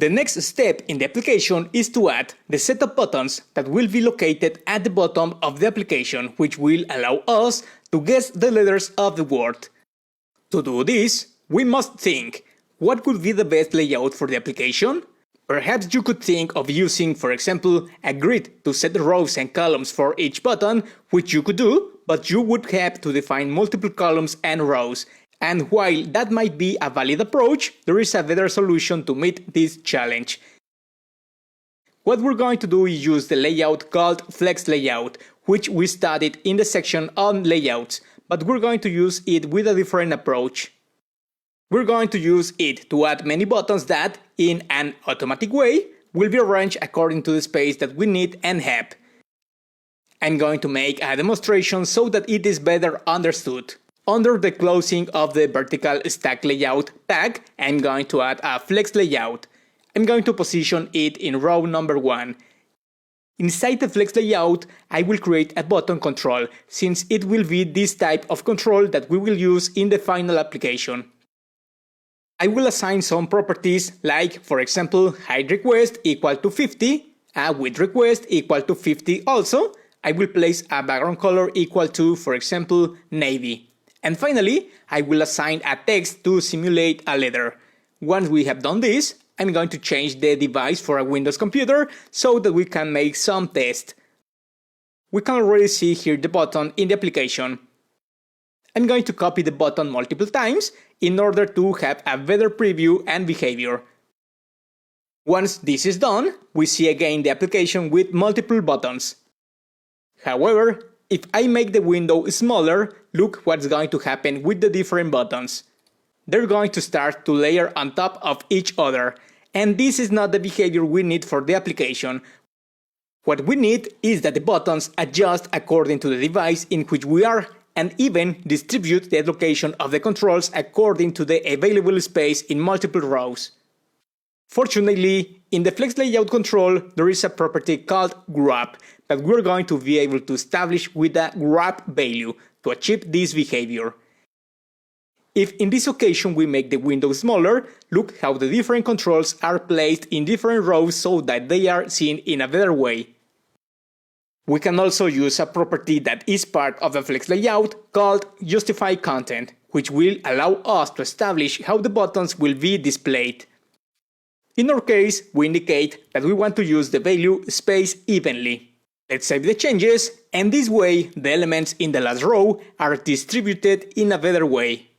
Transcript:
The next step in the application is to add the set of buttons that will be located at the bottom of the application, which will allow us to guess the letters of the word. To do this, we must think, what could be the best layout for the application? Perhaps you could think of using, for example, a grid to set the rows and columns for each button, which you could do, but you would have to define multiple columns and rows. And while that might be a valid approach, there is a better solution to meet this challenge. What we're going to do is use the layout called Flex Layout, which we studied in the section on layouts, but we're going to use it with a different approach. We're going to use it to add many buttons that, in an automatic way, will be arranged according to the space that we need and have. I'm going to make a demonstration so that it is better understood. Under the closing of the vertical stack layout tag, I'm going to add a flex layout. I'm going to position it in row number 1. Inside the flex layout, I will create a button control, since it will be this type of control that we will use in the final application. I will assign some properties like, for example, height request equal to 50, a width request equal to 50 also. I will place a background color equal to, for example, navy. And finally, I will assign a text to simulate a letter. Once we have done this, I'm going to change the device for a Windows computer so that we can make some tests. We can already see here the button in the application. I'm going to copy the button multiple times in order to have a better preview and behavior. Once this is done, we see again the application with multiple buttons. However, if I make the window smaller, look what's going to happen with the different buttons. They're going to start to layer on top of each other, and this is not the behavior we need for the application. What we need is that the buttons adjust according to the device in which we are, and even distribute the location of the controls according to the available space in multiple rows. Fortunately, in the Flex Layout control, there is a property called grab that we're going to be able to establish with a grab value to achieve this behavior. If in this occasion we make the window smaller, look how the different controls are placed in different rows so that they are seen in a better way. We can also use a property that is part of the Flex Layout called Justify Content, which will allow us to establish how the buttons will be displayed. In our case, we indicate that we want to use the value space evenly. Let's save the changes, and this way the elements in the last row are distributed in a better way.